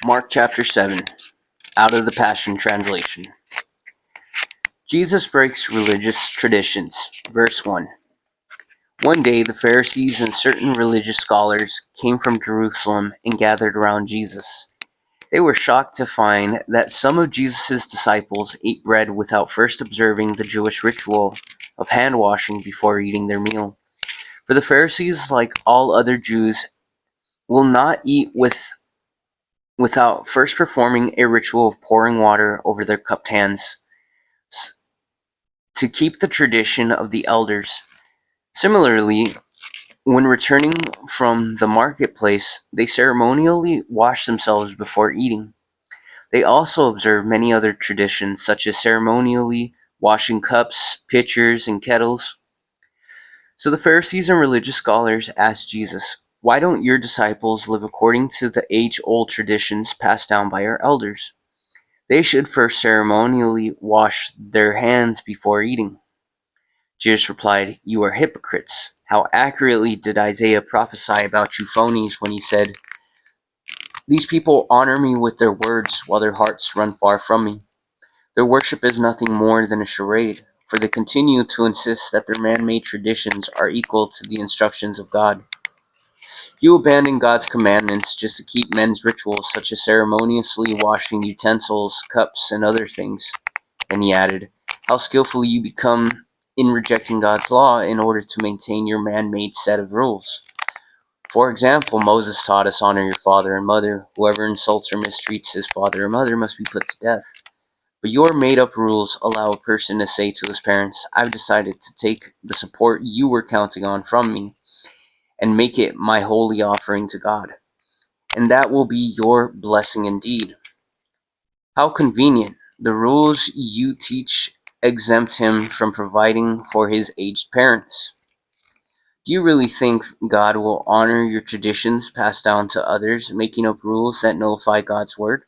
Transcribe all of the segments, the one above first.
Mark chapter 7, out of the Passion Translation. Jesus breaks religious traditions. Verse 1. One day the Pharisees and certain religious scholars came from Jerusalem and gathered around Jesus. They were shocked to find that some of Jesus' disciples ate bread without first observing the Jewish ritual of hand washing before eating their meal. For the Pharisees, like all other Jews, will not eat without first performing a ritual of pouring water over their cupped hands to keep the tradition of the elders. Similarly, when returning from the marketplace, they ceremonially wash themselves before eating. They also observe many other traditions, such as ceremonially washing cups, pitchers, and kettles. So the Pharisees and religious scholars asked Jesus, "Why don't your disciples live according to the age-old traditions passed down by our elders? They should first ceremonially wash their hands before eating." Jesus replied, "You are hypocrites. How accurately did Isaiah prophesy about you phonies when he said, 'These people honor me with their words while their hearts run far from me. Their worship is nothing more than a charade, for they continue to insist that their man-made traditions are equal to the instructions of God. You abandon God's commandments just to keep men's rituals, such as ceremoniously washing utensils, cups, and other things." And he added, "How skillfully you become in rejecting God's law in order to maintain your man-made set of rules. For example, Moses taught us, 'Honor your father and mother. Whoever insults or mistreats his father or mother must be put to death.' But your made-up rules allow a person to say to his parents, 'I've decided to take the support you were counting on from me and make it my holy offering to God. And that will be your blessing indeed.' How convenient. The rules you teach exempt him from providing for his aged parents. Do you really think God will honor your traditions passed down to others, making up rules that nullify God's word?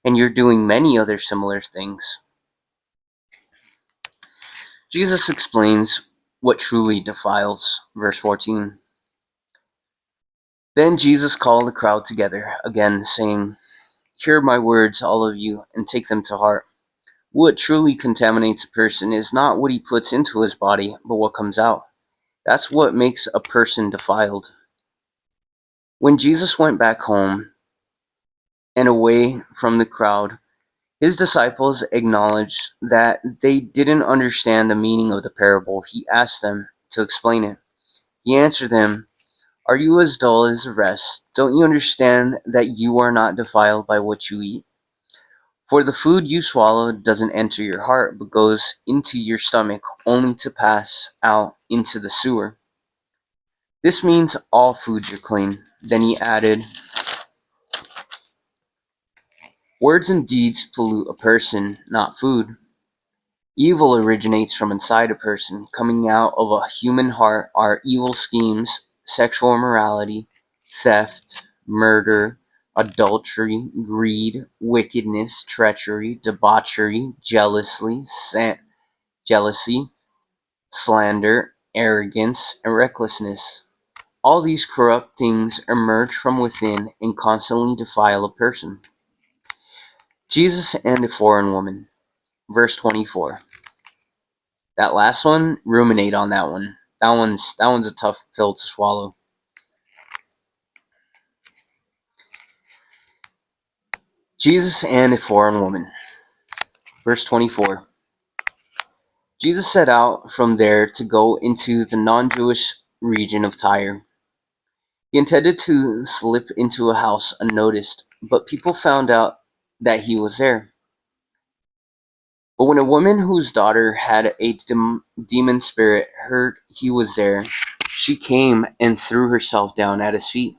And you're doing many other similar things." Jesus explains what truly defiles. Verse 14. Then Jesus called the crowd together again, saying, "Hear my words, all of you, and take them to heart. What truly contaminates a person is not what he puts into his body, but what comes out. That's what makes a person defiled." When Jesus went back home and away from the crowd, his disciples acknowledged that they didn't understand the meaning of the parable. He asked them to explain it. He answered them, "Are you as dull as the rest? Don't you understand that you are not defiled by what you eat? For the food you swallow doesn't enter your heart, but goes into your stomach, only to pass out into the sewer. This means all foods are clean." Then he added, "Words and deeds pollute a person, not food. Evil originates from inside a person. Coming out of a human heart are evil schemes, sexual immorality, theft, murder, adultery, greed, wickedness, treachery, debauchery, jealousy, slander, arrogance, and recklessness. All these corrupt things emerge from within and constantly defile a person." Jesus and a foreign woman. Verse 24. That last one, ruminate on that one. That one's a tough pill to swallow. Jesus and a foreign woman. Verse 24. Jesus set out from there to go into the non-Jewish region of Tyre. He intended to slip into a house unnoticed, but people found out that he was there. But when a woman whose daughter had a demon spirit heard he was there, she came and threw herself down at his feet.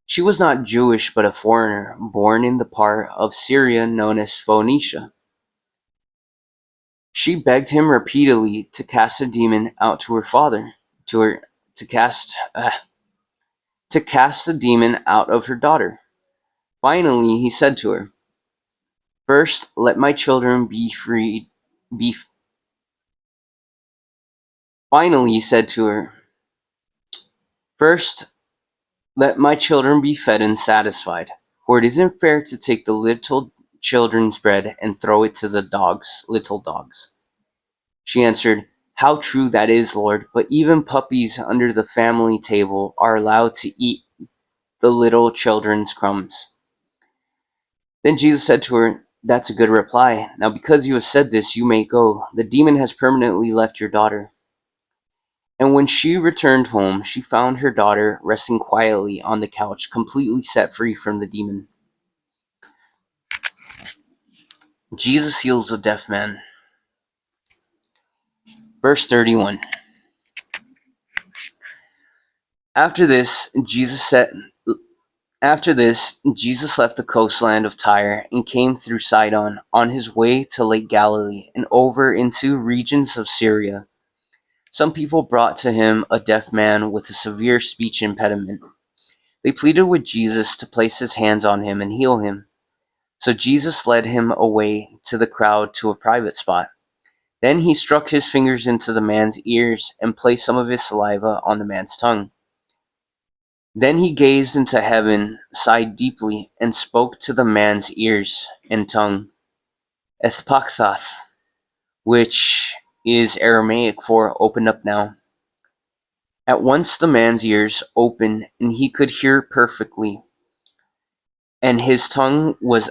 She was not Jewish but a foreigner, born in the part of Syria known as Phoenicia. She begged him repeatedly to cast the demon out to her father, to cast the demon out of her daughter. Finally, he said to her, "First, let my children be freed. Be Finally, he said to her, "First, let my children be fed and satisfied. For it isn't fair to take the little children's bread and throw it to the little dogs. She answered, How true that is, Lord, but even puppies under the family table are allowed to eat the little children's crumbs. Then Jesus said to her, That's a good reply. Now because you have said this, you may go. The demon has permanently left your daughter. And when she returned home, she found her daughter resting quietly on the couch, completely set free from the demon. Jesus heals a deaf man. Verse 31. After this, Jesus left the coastland of Tyre and came through Sidon on his way to Lake Galilee and over into regions of Syria. Some people brought to him a deaf man with a severe speech impediment. They pleaded with Jesus to place his hands on him and heal him. So Jesus led him away to the crowd to a private spot. Then he struck his fingers into the man's ears and placed some of his saliva on the man's tongue. Then he gazed into heaven, sighed deeply, and spoke to the man's ears and tongue, Ethpakthas, which is Aramaic for open up now. At once the man's ears opened, and he could hear perfectly, and his tongue was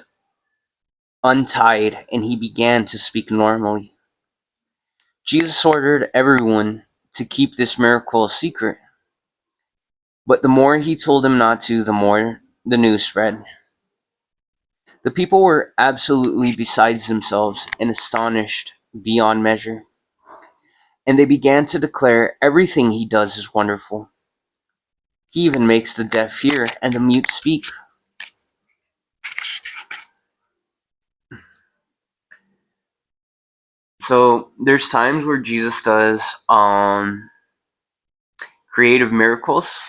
untied, and he began to speak normally. Jesus ordered everyone to keep this miracle a secret, but the more he told them not to, the more the news spread. The people were absolutely beside themselves and astonished beyond measure, and they began to declare everything he does is wonderful. He even makes the deaf hear and the mute speak. So there's times where Jesus does creative miracles.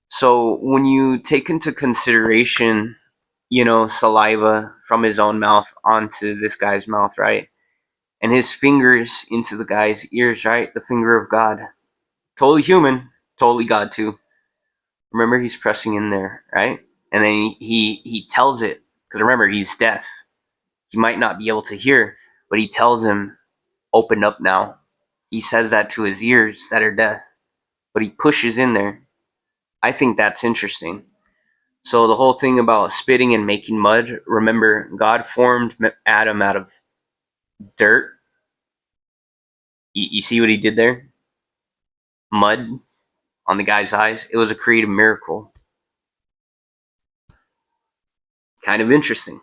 So when you take into consideration, saliva from his own mouth onto this guy's mouth, right? And his fingers into the guy's ears, right? The finger of God. Totally human, totally God too. Remember, he's pressing in there, right? And then he tells it, because remember, he's deaf. He might not be able to hear, but he tells him, open up now. He says that to his ears that are deaf, but he pushes in there. I think that's interesting. So the whole thing about spitting and making mud, remember, God formed Adam out of dirt. You see what he did there? Mud on the guy's eyes. It was a creative miracle. Kind of interesting.